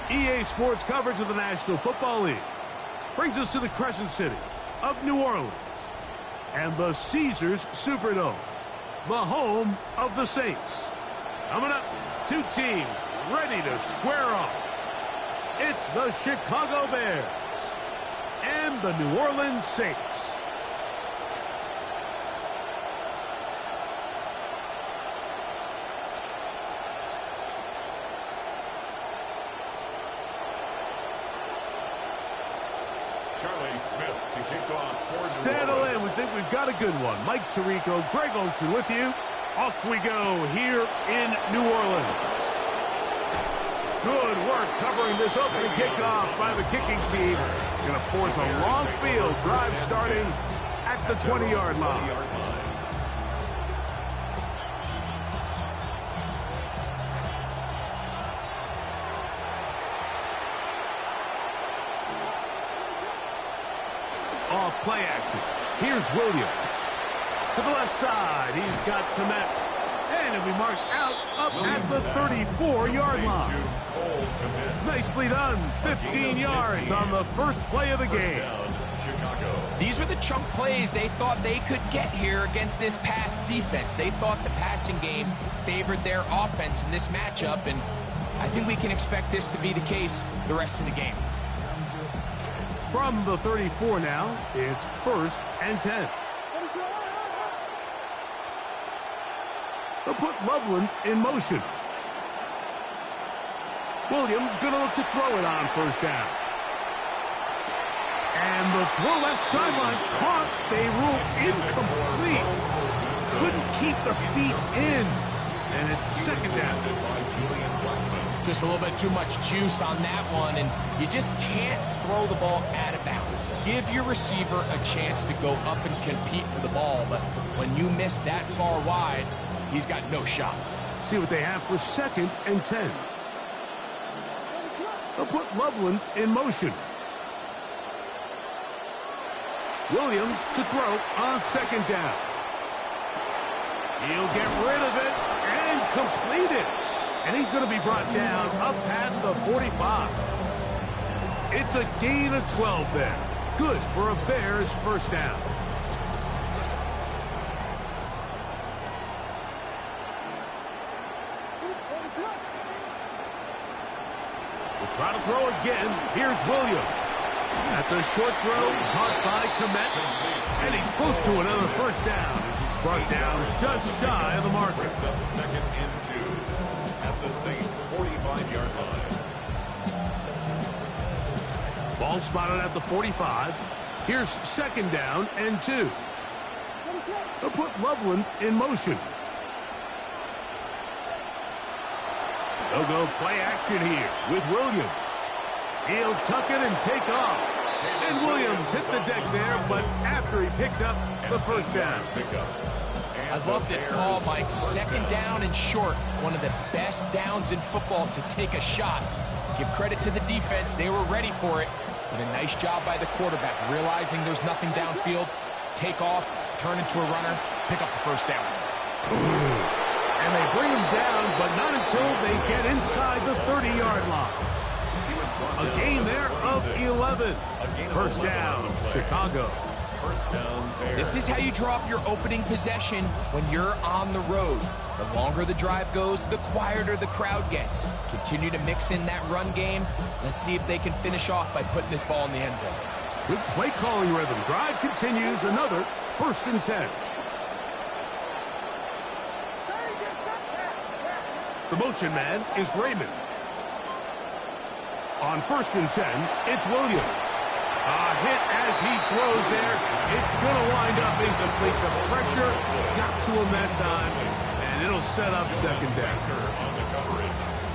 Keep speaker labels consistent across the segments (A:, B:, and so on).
A: EA Sports coverage of the National Football League brings us to the Crescent City of New Orleans and the Caesars Superdome, the home of the Saints. Coming up, two teams ready to square off. It's the Chicago Bears and the New Orleans Saints. Settle in. We think we've got a good one. Mike Tirico, Greg Olsen with you. Off we go here in New Orleans. Good work covering this opening kickoff by the kicking team. Going to force a long field drive starting at the 20-yard line. Off play action. Here's Williams. To the left side, he's got Komet. And it'll be marked out up at the 34-yard line. Nicely done. 15 yards on the first play of the game.
B: These were the chunk plays they thought they could get here against this pass defense. They thought the passing game favored their offense in this matchup, and I think we can expect this to be the case the rest of the game.
A: From the 34 now, it's 1st and 10. They'll put Loveland in motion. Williams going to look to throw it on 1st down. And the throw left sideline caught. They rule incomplete. Couldn't keep the feet in. And it's 2nd down.
B: Just a little bit too much juice on that one, and you just can't throw the ball out of bounds. Give your receiver a chance to go up and compete for the ball, but when you miss that far wide, he's got no shot.
A: See what they have for 2nd and 10. They'll put Loveland in motion. Williams to throw on 2nd down. He'll get rid of it and complete it. And he's going to be brought down up past the 45. It's a gain of 12 there. Good for a Bears 1st down. We'll try to throw again. Here's Williams. That's a short throw caught by Komet. And he's close to another 1st down as he's brought down just shy of the marker.
C: 2nd and 2. At the Saints' 45-yard line.
A: Ball spotted at the 45. Here's 2nd down and 2. They'll put Loveland in motion. They'll go play action here with Williams. He'll tuck it and take off. And Williams hit the deck there, but after he picked up the 1st down.
B: I love this call, Mike. 2nd down and short. One of the best downs in football to take a shot. Give credit to the defense. They were ready for it. But a nice job by the quarterback, realizing there's nothing downfield. Take off, turn into a runner, pick up the 1st down.
A: And they bring him down, but not until they get inside the 30-yard line. A gain there of 11. 1st down, Chicago.
B: This is how you draw up your opening possession when you're on the road. The longer the drive goes, the quieter the crowd gets. Continue to mix in that run game. Let's see if they can finish off by putting this ball in the end zone.
A: Good play calling rhythm. Drive continues. Another 1st and 10. The motion man is Raymond. On 1st and 10, it's Williams. A hit as he throws there. It's going to wind up incomplete. The pressure got to him that time, and it'll set up 2nd down.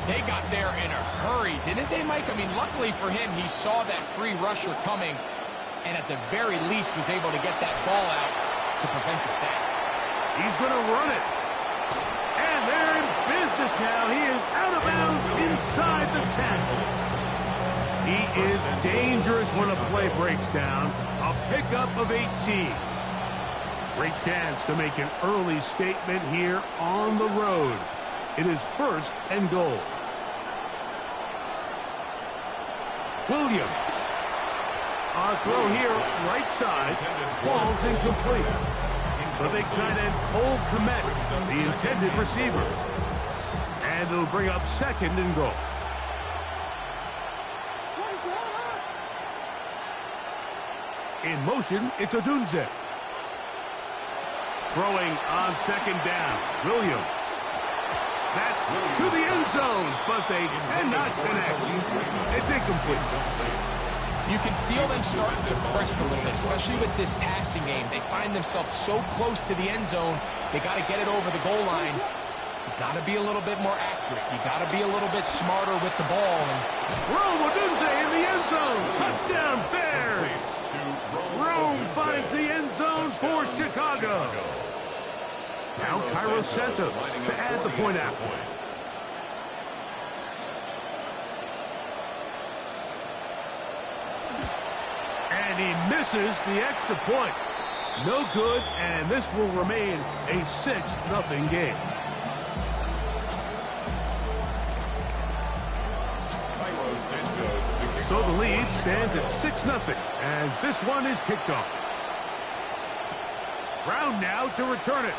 B: They got there in a hurry, didn't they, Mike? I mean, luckily for him, he saw that free rusher coming, and at the very least was able to get that ball out to prevent the sack.
A: He's going to run it. And they're in business now. He is out of bounds inside the 10. He is dangerous when a play breaks down. A pickup of 18. Great chance to make an early statement here on the road. It is 1st and goal. Williams. A throw here, right side, falls incomplete. The big tight end, Cole Kmet, the intended receiver. And it'll bring up second and goal. In motion, it's Odunze. Throwing on second down, Williams. That's to the end zone, but they cannot connect. It's incomplete.
B: You can feel them starting to press a little bit, especially with this passing game. They find themselves so close to the end zone, they got to get it over the goal line. You got to be a little bit more accurate. You got to be a little bit smarter with the ball. And
A: Rome Odunze in the end zone. Touchdown Bears. Rome finds the end zone for Chicago. Now Cairo Santos to add the point after. And he misses the extra point. No good, and this will remain a 6-0 game. So the lead stands at 6-0 as this one is kicked off. Brown now to return it.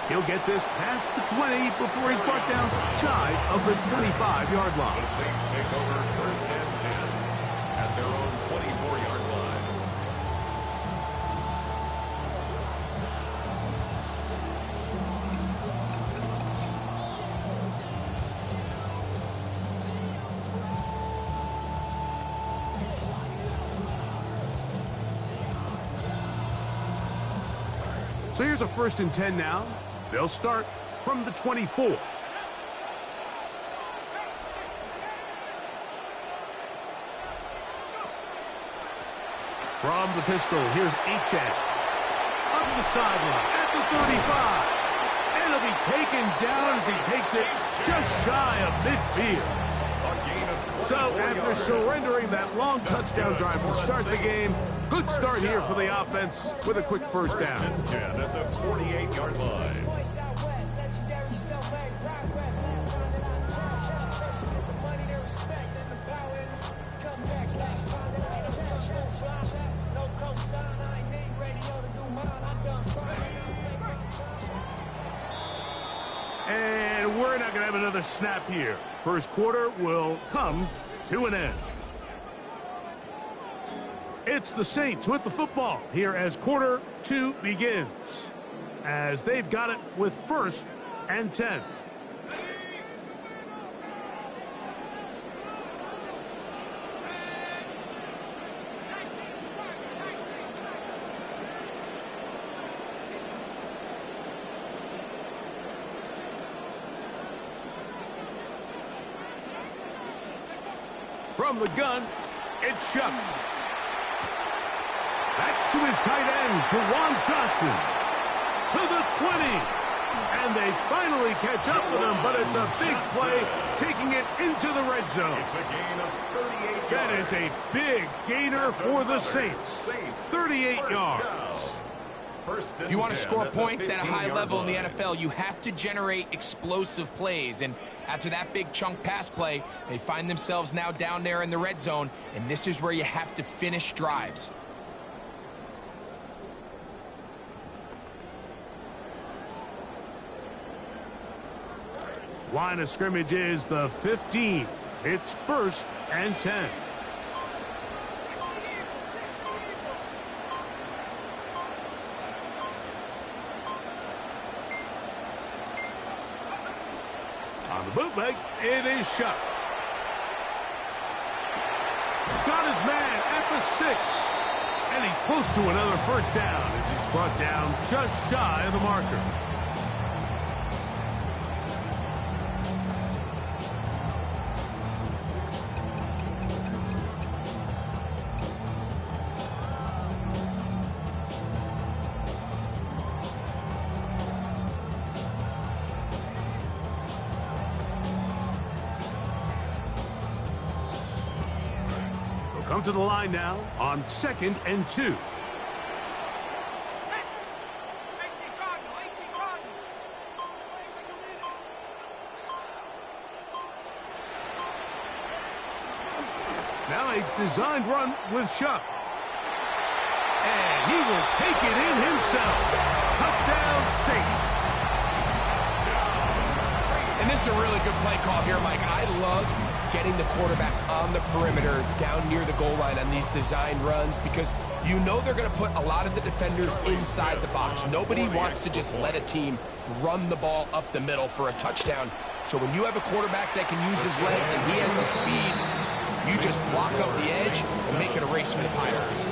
A: He'll get this past the 20 before he's brought down shy of the 25-yard line.
C: The Saints take over first and 10 at their own 24-yard line.
A: So here's a first and 10 now. They'll start from the 24. From the pistol, here's Achane. Up the sideline at the 35. And it'll be taken down as he takes it just shy of midfield. So after surrendering that long touchdown drive to start the game, good start here for the offense with a quick first down.
C: First and 10 at the 48-yard line.
A: And we're not going to have another snap here. First quarter will come to an end. It's the Saints with the football here as quarter 2 begins. As they've got it with first and 10. From the gun, it's Shuck. That's to his tight end, Jawan Johnson. To the 20. And they finally catch up with him, but it's a big play, taking it into the red zone.
C: It's a gain of 38 yards.
A: That is a big gainer for the Saints. 38 yards.
B: If you want to score points at a high level in the NFL, you have to generate explosive plays. And after that big chunk pass play, they find themselves now down there in the red zone. And this is where you have to finish drives.
A: Line of scrimmage is the 15. It's first and 10. On the bootleg, it is Shuck. Got his man at the 6. And he's close to another first down as he's brought down just shy of the marker. Come to the line now on second and 2. Now a designed run with Shuck. And he will take it in himself. Touchdown, Saints.
B: And this is a really good play call here, Mike. I love getting the quarterback on the perimeter down near the goal line on these design runs because you know they're going to put a lot of the defenders inside the box. Nobody wants to just let a team run the ball up the middle for a touchdown. So when you have a quarterback that can use his legs and he has the speed, you just block up the edge and make it a race for the Pirates.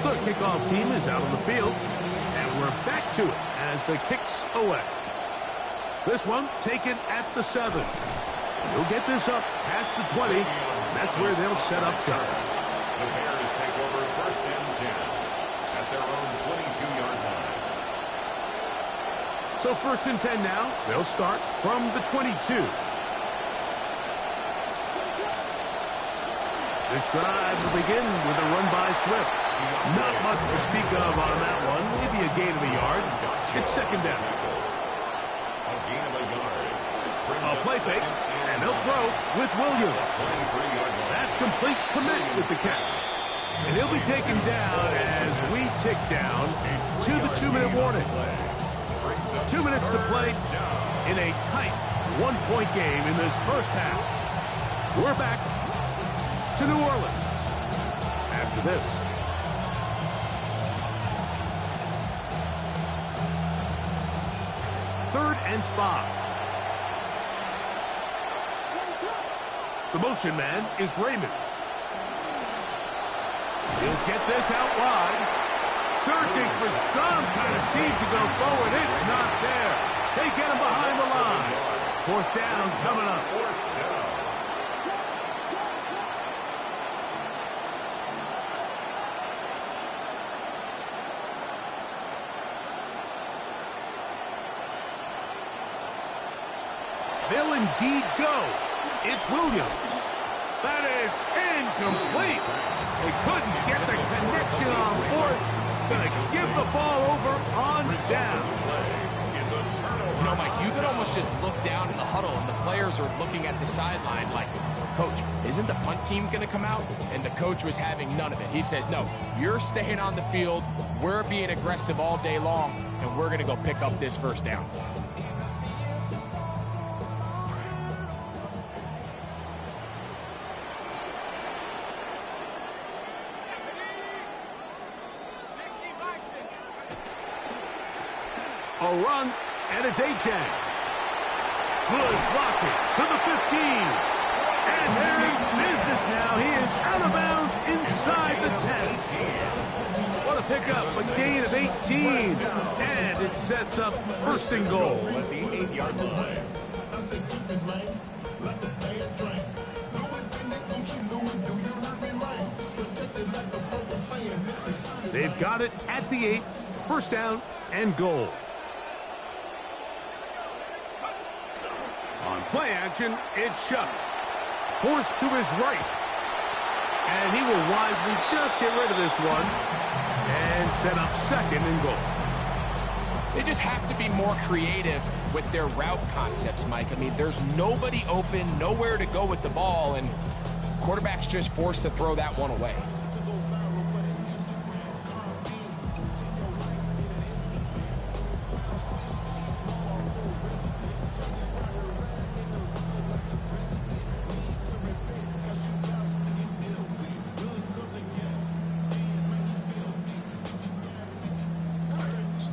A: The kickoff team is out on the field, and we're back to it as the kick's away. This one taken at the 7. He'll get this up past the 20. That's where they'll set up shop.
C: The Bears take over first and 10 at their own 22-yard line.
A: So first and 10 now. They'll start from the 22. This drive will begin with a run by Swift. Not much to speak of on that one. Maybe a gain of a yard. It's second down.
C: A gain of a yard.
A: A play fake, and they'll throw with Williams. That's complete commit with the catch. And he'll be taken down as we tick down to the 2-minute warning. 2 minutes to play in a tight one-point game in this first half. We're back to New Orleans after this. Third and 5. The motion man is Raymond. He'll get this out wide. Searching for some kind of seed to go forward. It's not there. They get him behind the line. Fourth down coming up. They'll indeed go. It's Williams. That is incomplete. They couldn't get the connection on fourth. Going to give the ball over on down.
B: You know, Mike, you could almost just look down in the huddle and the players are looking at the sideline like, Coach, isn't the punt team going to come out? And the coach was having none of it. He says, no, you're staying on the field. We're being aggressive all day long, and we're going to go pick up this first down.
A: A run, and it's A-Chain. Good blocking to the 15. And they're in business now. He is out of bounds inside the 10. What a pickup, a gain of 18. And it sets up first and goal.
C: At the 8-yard line.
A: They've got it at the 8. First down and goal. On play action, it's Shuck. Forced to his right. And he will wisely just get rid of this one and set up second and goal.
B: They just have to be more creative with their route concepts, Mike. I mean, there's nobody open, nowhere to go with the ball, and quarterback's just forced to throw that one away.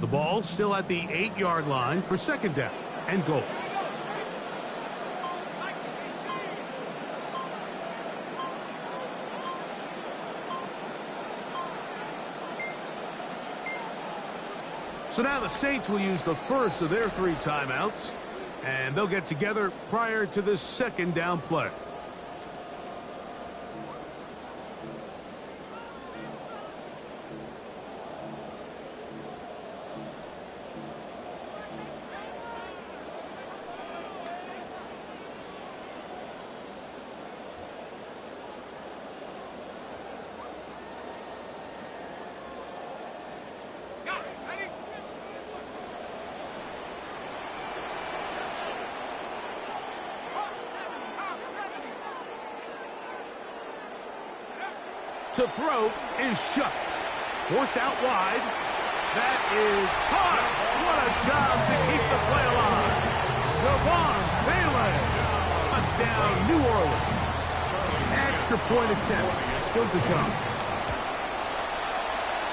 A: The ball still at the 8-yard line for second down and goal. So now the Saints will use the first of their 3 timeouts, and they'll get together prior to this second down play. To throw is Shuck. Forced out wide. That is caught. What a job to keep the play alive. Devon Bailey. Touchdown, New Orleans. Extra point attempt still to come.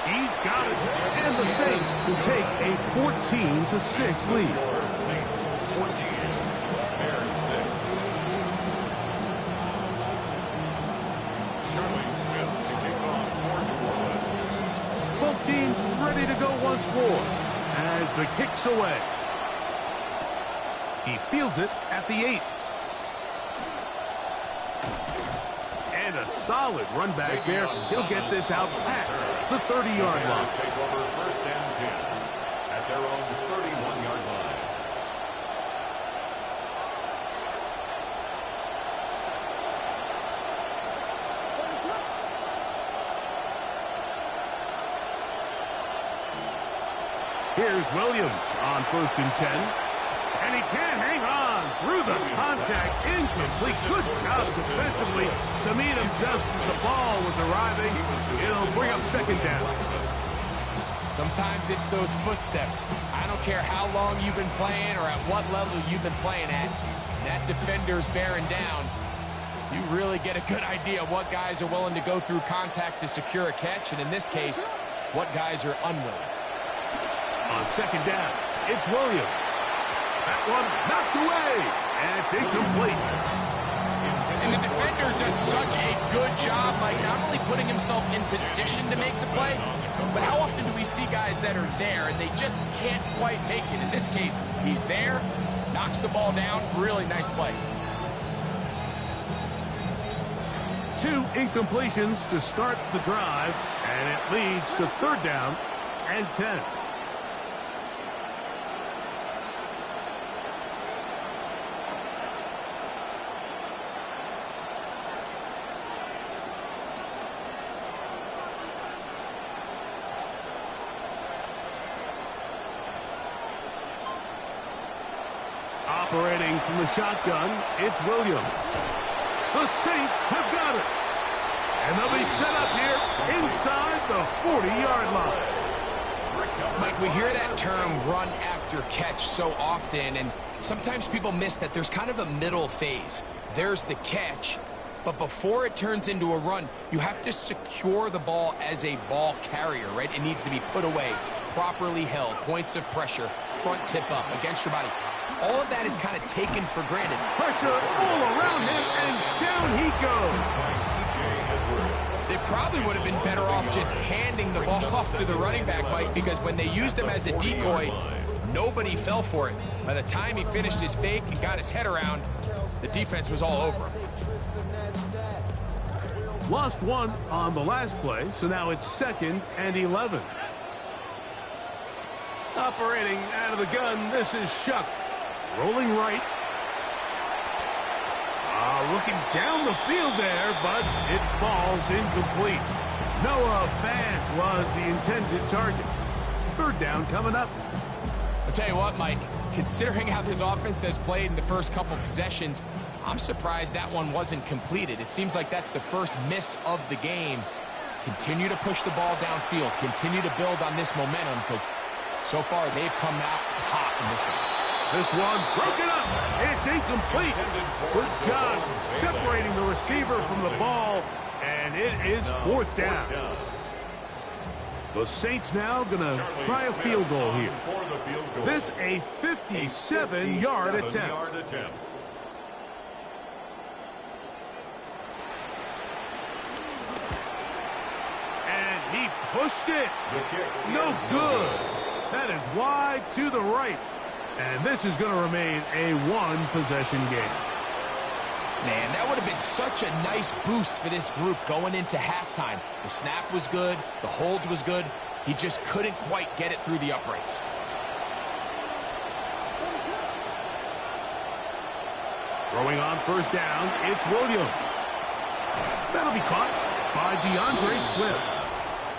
A: He's got it. And the Saints will take a 14-6 lead.
C: Saints 14, Bears 6. Charlie Smith to kick off for New Orleans.
A: Both teams ready to go once more as the kick's away. He fields it at the 8. And a solid run back there. He'll get this out past the 30-yard line.
C: Take over first and 10 at their own 31-yard line.
A: Here's Williams on first and 10. And he can't hang on through the contact. Incomplete. Good job defensively to meet him just as the ball was arriving. It'll bring up second down.
B: Sometimes it's those footsteps. I don't care how long you've been playing or at what level you've been playing at. That defender's bearing down. You really get a good idea of what guys are willing to go through contact to secure a catch, and in this case, what guys are unwilling.
A: On second down, it's Williams. That one knocked away, and it's incomplete.
B: And the defender does such a good job, like not only putting himself in position to make the play, but how often do we see guys that are there and they just can't quite make it? In this case, he's there, knocks the ball down, really nice play.
A: 2 incompletions to start the drive, and it leads to third down and 10. Operating from the shotgun, it's Williams. The Saints have got it. And they'll be set up here inside the 40-yard line.
B: Mike, we hear that term run after catch so often, and sometimes people miss that there's kind of a middle phase. There's the catch, but before it turns into a run, you have to secure the ball as a ball carrier, right? It needs to be put away, properly held, points of pressure, front tip up against your body. All of that is kind of taken for granted.
A: Pressure all around him, and down he goes.
B: They probably would have been better off just handing the ball off to the running back, Mike, because when they used him as a decoy, nobody fell for it. By the time he finished his fake and got his head around, the defense was all over him.
A: Lost one on the last play, so now it's 2nd and 11. Operating out of the gun, this is Shuck. Rolling right. Looking down the field there, but it falls incomplete. Noah Fant was the intended target. Third down coming up.
B: I'll tell you what, Mike, considering how this offense has played in the first couple possessions, I'm surprised that one wasn't completed. It seems like that's the first miss of the game. Continue to push the ball downfield. Continue to build on this momentum, because so far they've come out hot in this one.
A: This one broken up. It's incomplete. Good job separating the receiver from the ball, and it is fourth down. The Saints now going to try a field goal here. This a 57-yard attempt. And he pushed it. No good. That is wide to the right. And this is going to remain a one-possession game.
B: Man, that would have been such a nice boost for this group going into halftime. The snap was good. The hold was good. He just couldn't quite get it through the uprights.
A: Throwing on first down, it's Williams. That'll be caught by DeAndre Swift.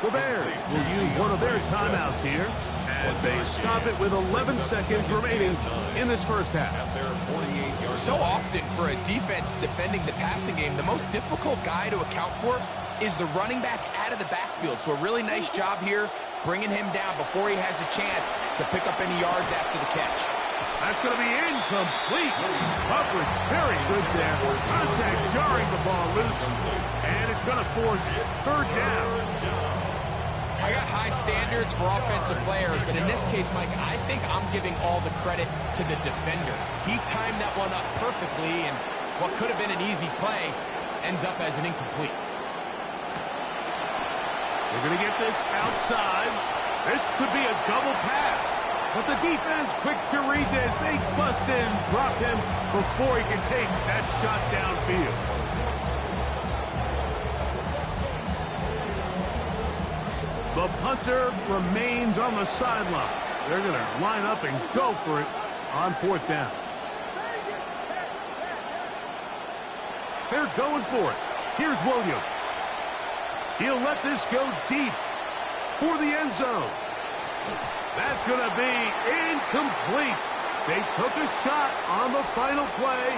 A: The Bears will use one of their timeouts here as they stop it with 11 seconds remaining in this first half.
B: So often for a defense defending the passing game, the most difficult guy to account for is the running back out of the backfield. So a really nice job here, bringing him down before he has a chance to pick up any yards after the catch.
A: That's going to be incomplete. Coverage very good there. Contact jarring the ball loose. And it's going to force third down.
B: I got high standards for offensive players, but in this case, Mike, I think I'm giving all the credit to the defender. He timed that one up perfectly, and what could have been an easy play ends up as an incomplete.
A: They're going to get this outside. This could be a double pass. But the defense quick to read this. They bust in, drop him before he can take that shot downfield. The punter remains on the sideline. They're going to line up and go for it on fourth down. They're going for it. Here's Williams. He'll let this go deep for the end zone. That's going to be incomplete. They took a shot on the final play.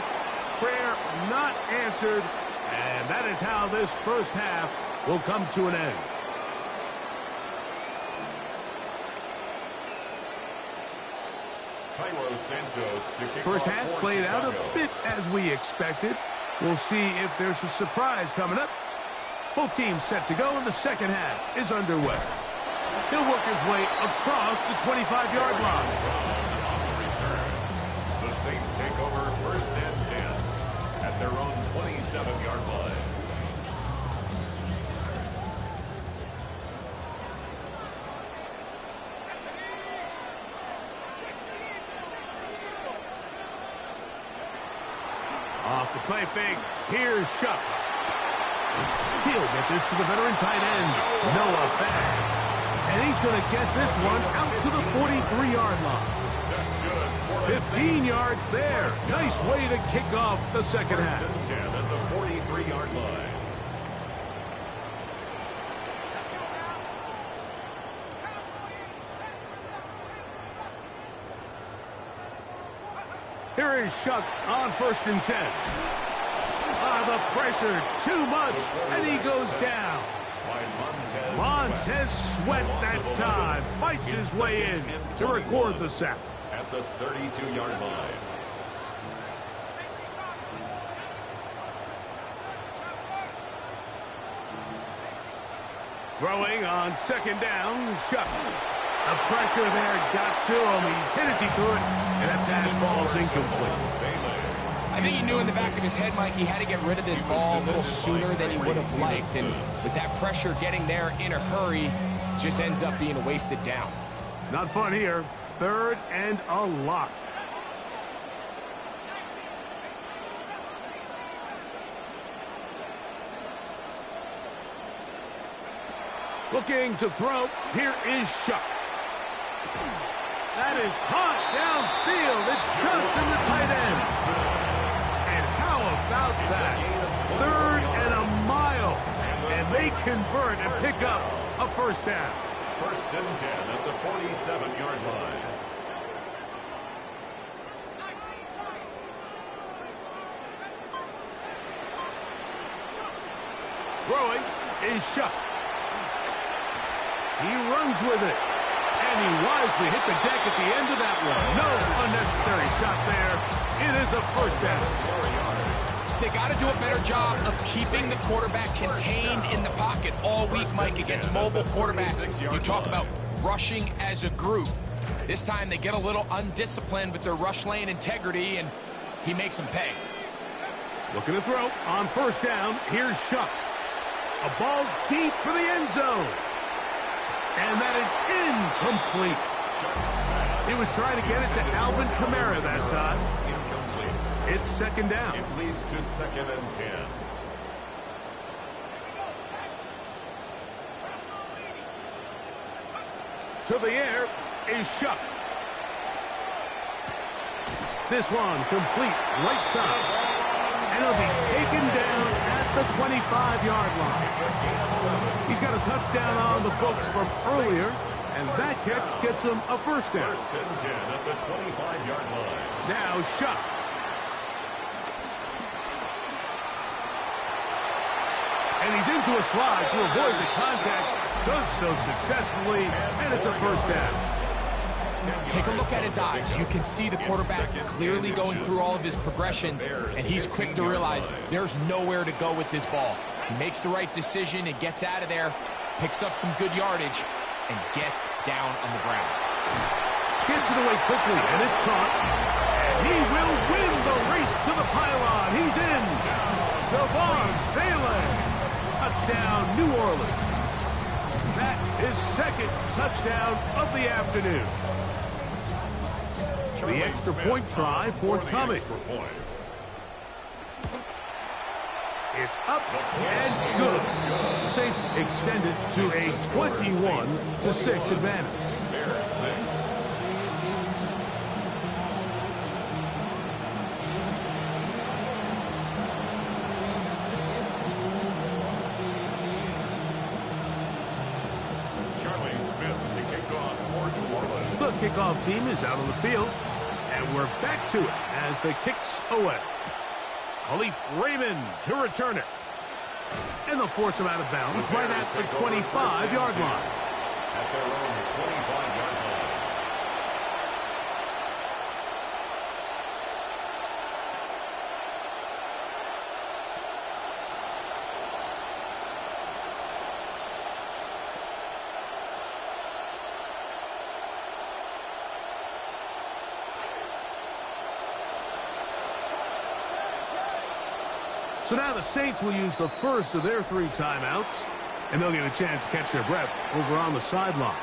A: Prayer not answered. And that is how this first half will come to an end. First half played out a bit as we expected. We'll see if there's a surprise coming up. Both teams set to go, and the second half is underway. He'll work his way across the 25-yard line.
C: The Saints take over first and 10 at their own 27-yard line.
A: Off the play fake, here's Shuck. He'll get this to the veteran tight end, Noah Fant. And he's going to get this one out to the 43-yard line. 15 yards there. Nice way to kick off the second half.
C: First and 10 at the 43-yard line.
A: Here is Shuck on first and 10. The pressure, too much, and he goes down. Montez Sweat that time fights his way in to record the sack.
C: At the 32-yard line.
A: Throwing on second down, Shuck. The pressure there got to him. He's hit as he threw it, and that pass ball's incomplete.
B: I think he knew in the back of his head, Mike, he had to get rid of this ball a little sooner than he would have liked. And with that pressure getting there in a hurry, just ends up being a wasted down.
A: Not fun here. Third and a lot. Looking to throw. Here is Shuck. That is hot downfield. It's Johnson, the tight end. And how about that? Third and a mile. And they convert and pick up a first down.
C: First and 10 at the 47-yard line.
A: Throwing is Shuck. He runs with it. And he wisely hit the deck at the end of that one. No unnecessary shot there. It is a first down.
B: They got to do a better job of keeping the quarterback contained in the pocket all week, Mike, against mobile quarterbacks. You talk about rushing as a group. This time they get a little undisciplined with their rush lane integrity, and he makes them pay.
A: Looking to throw on first down. Here's Shuck. A ball deep for the end zone. And that is incomplete. He was trying to get it to Alvin Kamara that time. It's second down.
C: It leads to second and 10.
A: To the air is Shuck. This one complete right side. And it'll be taken down at the 25-yard line. He's got a touchdown on the books from earlier, and that catch gets him a first down.
C: First and 10 at the 25-yard line.
A: Now Shuck. And he He's into a slide to avoid the contact. Does so successfully, and it's a first down.
B: Take a look at his eyes. You can see the quarterback clearly going through all of his progressions, and he's quick to realize there's nowhere to go with this ball. He makes the right decision and gets out of there, picks up some good yardage, and gets down on the ground.
A: Gets it away quickly, and it's caught. And he will win the race to the pylon. He's in. Devon Bailey. Touchdown, New Orleans. That is second touchdown of the afternoon. The extra point try forthcoming. It's up and good. The Saints extend it to a 21-6 advantage. The kickoff team is out on the field, and we're back to it as the kick's away. Khalif Raymond to return it. And they'll force him out of bounds right at the 25-yard line.
C: At their own 25-yard line.
A: So now the Saints will use the first of their 3 timeouts, and they'll get a chance to catch their breath over on the sideline.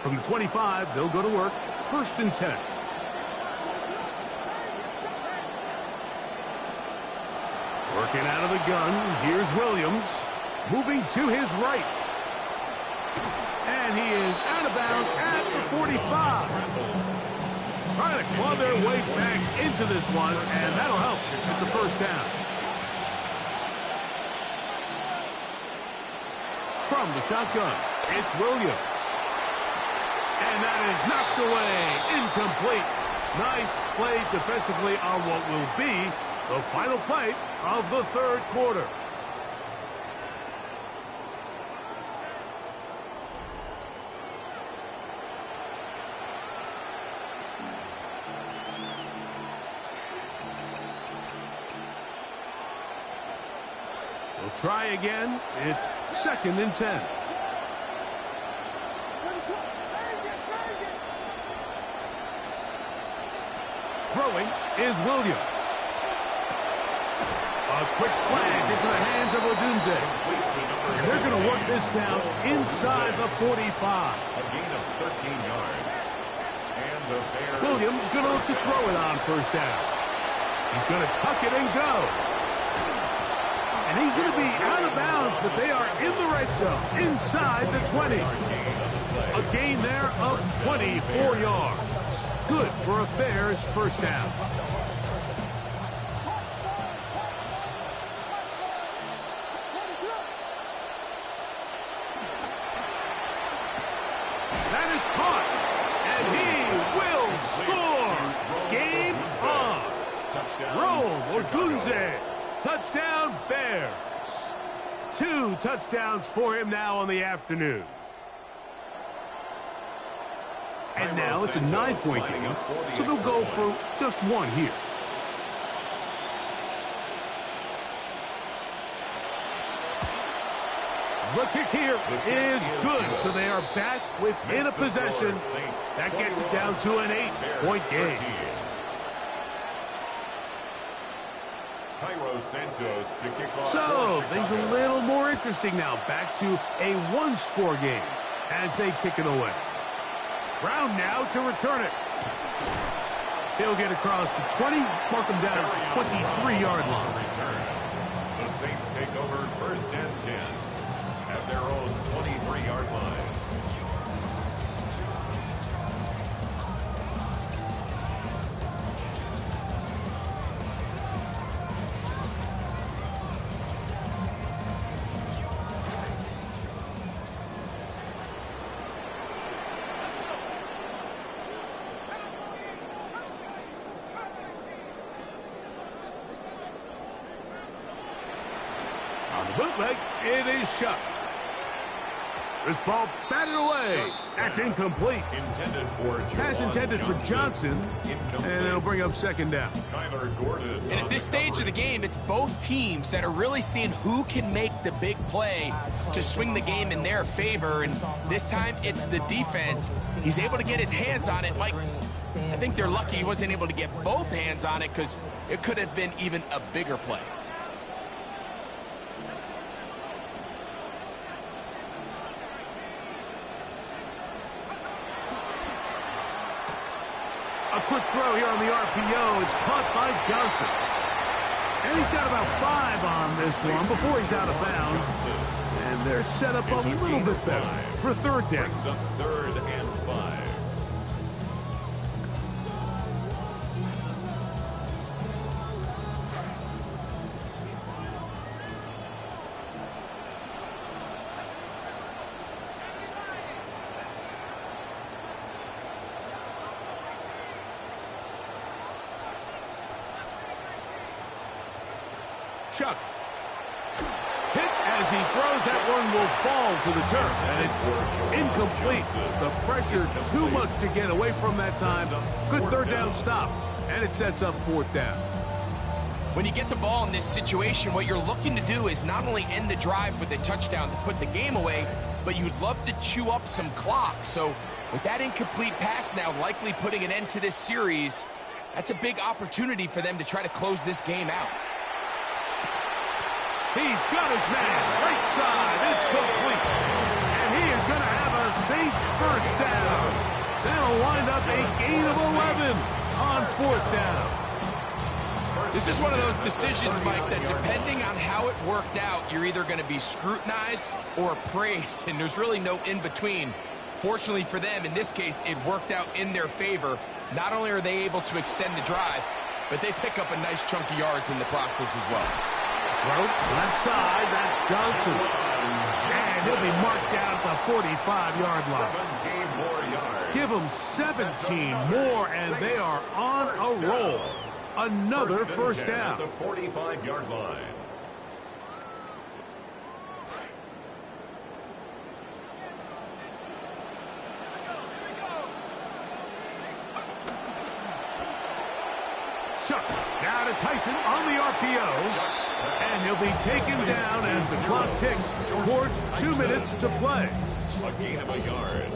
A: From the 25, they'll go to work. 1st and 10. Working out of the gun, here's Williams. Moving to his right. And he is out of bounds at the 45. Trying to claw their way back into this one, and that'll help. It's a first down. From the shotgun, it's Williams. And that is knocked away. Incomplete. Nice play defensively on what will be the final play of the 3rd quarter. We'll try again. It's 2nd and 10. Throwing is Williams. A quick slant into the hands of Odunze. And they're going to work this down inside the 45.
C: A gain of 13 yards. And the Bears.
A: Williams going to look to throw it on 1st down. He's going to tuck it and go. And he's going to be out of bounds, but they are in the red zone, inside the 20. A gain there of 24 yards. Good for a Bears 1st down. That is caught, and he will score. Game on. Rome Odunze. Touchdown, Bears. 2 touchdowns for him now on the afternoon. And now it's a 9-point game, so they'll go for just 1 here. The kick here is good, so they are back within a possession. That gets it down to an 8-point game. So, things a little more interesting now. Back to a 1-score game as they kick it away. Brown now to return it. He'll get across the 20, mark him down at the 23-yard line.
C: The Saints take over 1st and 10 at their own 23-yard line.
A: bootleg. It is shut. This ball batted away. That's incomplete. Pass intended for Johnson, and it'll bring up second down.
B: And at this stage of the game, it's both teams that are really seeing who can make the big play to swing the game in their favor, and this time it's the defense. He's able to get his hands on it. Mike, I think they're lucky he wasn't able to get both hands on it because it could have been even a bigger play.
A: A quick throw here on the RPO. It's caught by Johnson. And he's got about 5 on this one before he's out of bounds. And they're set up a little bit better for third down.
C: Third and 5.
A: Chuck. Hit as he throws. That one will fall to the turf. And it's incomplete. The pressure too much to get away from that time. Good third down stop. And it sets up fourth down.
B: When you get the ball in this situation, what you're looking to do is not only end the drive with a touchdown to put the game away, but you'd love to chew up some clock. So with that incomplete pass now likely putting an end to this series, that's a big opportunity for them to try to close this game out.
A: He's got his man. Right side. It's complete. And he is going to have a Saints first down. That'll wind up a gain of 11 on fourth down.
B: This is one of those decisions, Mike, that depending on how it worked out, you're either going to be scrutinized or praised, and there's really no in-between. Fortunately for them, in this case, it worked out in their favor. Not only are they able to extend the drive, but they pick up a nice chunk of yards in the process as well.
A: Throw, left side, that's Johnson. And he'll be marked down at the 45-yard line.
C: 17 more yards.
A: Give them 17 more, and they are on a roll. Another first down.
C: At the 45-yard line.
A: Shuck, now to Tyson on the RPO. And he'll be taken down as the clock ticks towards 2 minutes to play.
C: A gain of a yard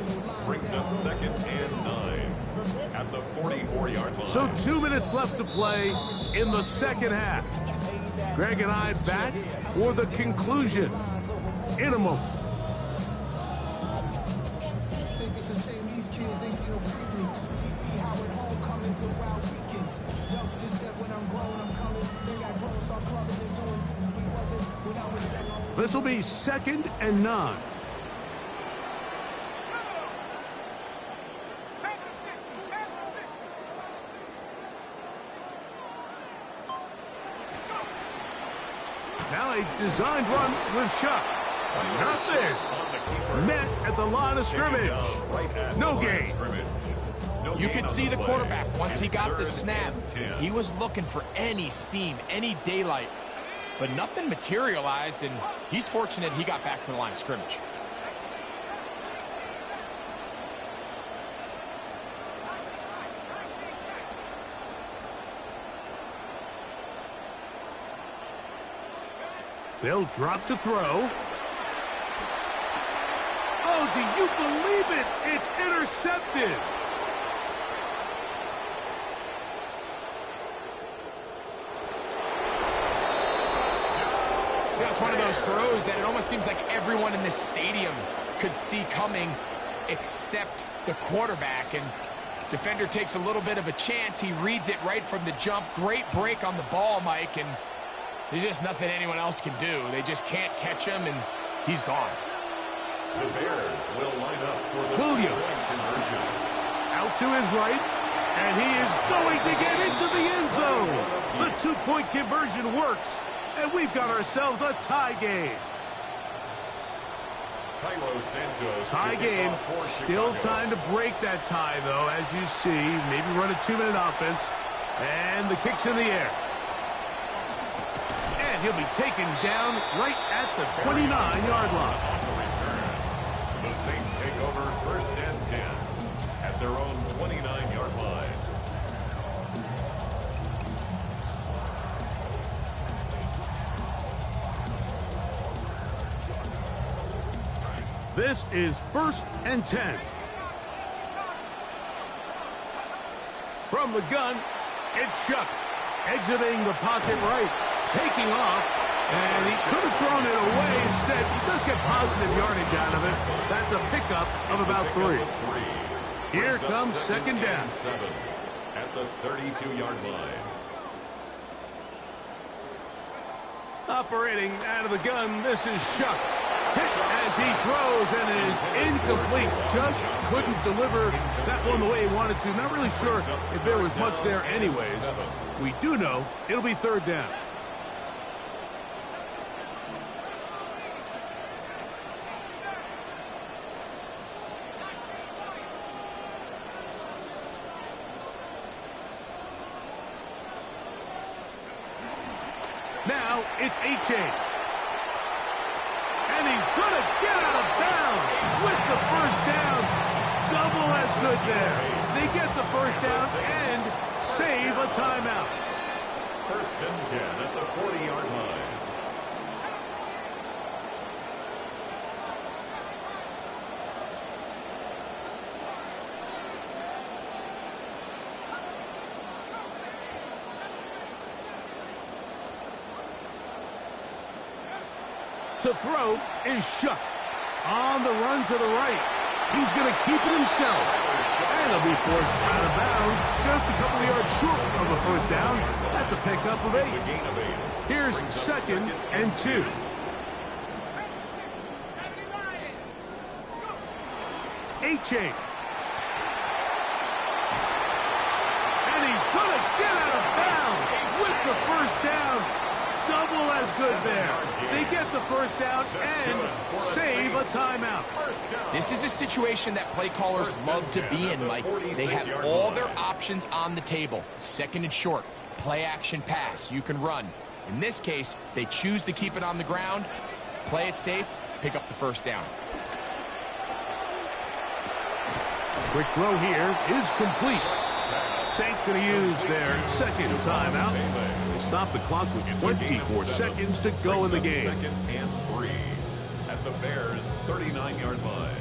C: brings up second and 9 at the 44-yard line.
A: So 2 minutes left to play in the second half. Greg and I back for the conclusion in a moment. This will be second and 9. Now a designed run with Chuck. Not there. Met at the line of scrimmage. No gain.
B: You could see the quarterback once he got the snap. He was looking for any seam, any daylight. But nothing materialized, and he's fortunate he got back to the line of scrimmage.
A: They'll drop to throw. Oh, do you believe it? It's intercepted.
B: It's one of those throws that it almost seems like everyone in this stadium could see coming except the quarterback. And defender takes a little bit of a chance. He reads it right from the jump. Great break on the ball, Mike, and there's just nothing anyone else can do. They just can't catch him, and he's gone.
C: The Bears will line up for the
A: Williams
C: conversion.
A: out to his right, and he is going to get into the end zone. The two-point conversion works. And we've got ourselves a tie game. Tie game. Still time to break that tie, though, as you see. Maybe run a 2-minute offense. And the kick's in the air. And he'll be taken down right at the 29-yard line.
C: On the return, the Saints take over 1st and 10 at their own 29-yard line.
A: This is 1st and 10. From the gun, it's Shuck. Exiting the pocket right, taking off, and he could have thrown it away. Instead, he does get positive yardage out of it. That's a pickup of about 3. Here comes 2nd down.
C: 7 at the 32-yard line.
A: Operating out of the gun, this is Shuck. Hit as he throws, and it is incomplete. Just couldn't deliver that one the way he wanted to. Not really sure if there was much there anyways. We do know it'll be 3rd down. Now it's H.A. And he's going to get out of bounds with the 1st down. Double as good there. They get the 1st down and save a timeout.
C: 1st and 10 at the 40-yard line.
A: To throw is Shuck. On the run to the right. He's going to keep it himself. And he'll be forced out of bounds. Just a couple of yards short of a 1st down. That's a pickup of 8. Here's 2nd and 2. H.A. And he's going to get out of bounds with the 1st down. Double as good there. They get the 1st down and save a timeout.
B: This is a situation that play callers love to be in, Mike. They have all their options on the table. 2nd and short, play action pass, you can run. In this case, they choose to keep it on the ground, play it safe, pick up the 1st down.
A: Quick throw here is complete. Saints going to use their 2nd timeout. They stop the clock with 24 seconds to go in the game.
C: 2nd and 3 at the Bears' 39-yard line.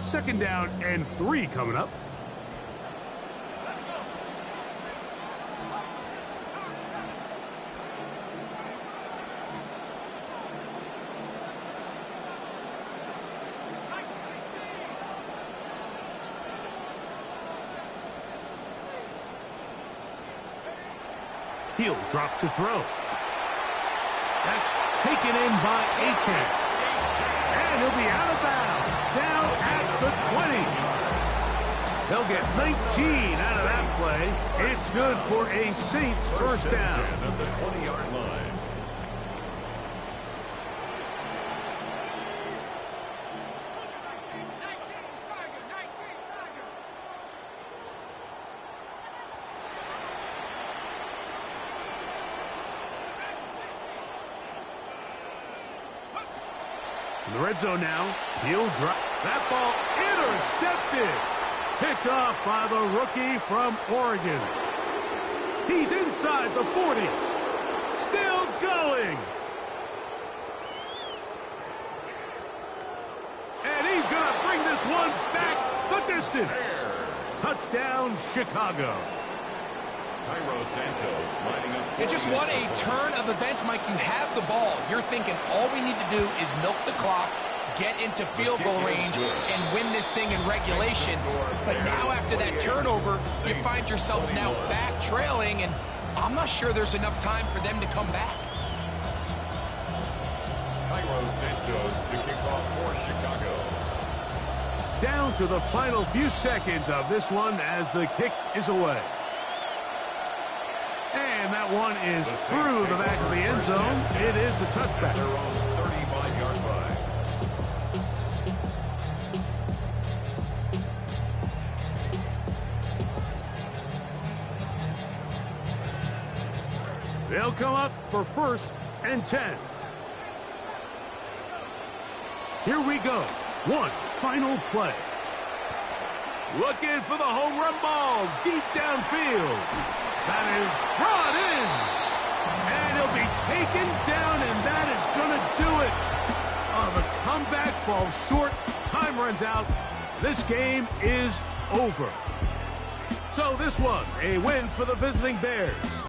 A: Second down and 3 coming up. He'll drop to throw. That's taken in by H.A. And he'll be out of bounds. Down at the 20. They'll get 19 out of that play. It's good for a Saints 1st down.
C: At the 20-yard line.
A: In the red zone now, he'll drop. That ball intercepted. Picked off by the rookie from Oregon. He's inside the 40. Still going. And he's going to bring this one back the distance. Touchdown, Chicago.
B: It just what a turn of events, Mike. You have the ball. You're thinking all we need to do is milk the clock, get into field goal range, and win this thing in regulation. But now after that turnover, you find yourself now back trailing, and I'm not sure there's enough time for them to come back.
C: Cairo Santos to kick off for Chicago.
A: Down to the final few seconds of this one as the kick is away. And that one is through the back of the end zone. It is a touchback.
C: Their own 35-yard line.
A: They'll come up for 1st and 10. Here we go. One final play. Looking for the home run ball deep downfield. That is brought in. And he'll be taken down, and that is going to do it. Oh, the comeback falls short. Time runs out. This game is over. So this one, a win for the visiting Bears.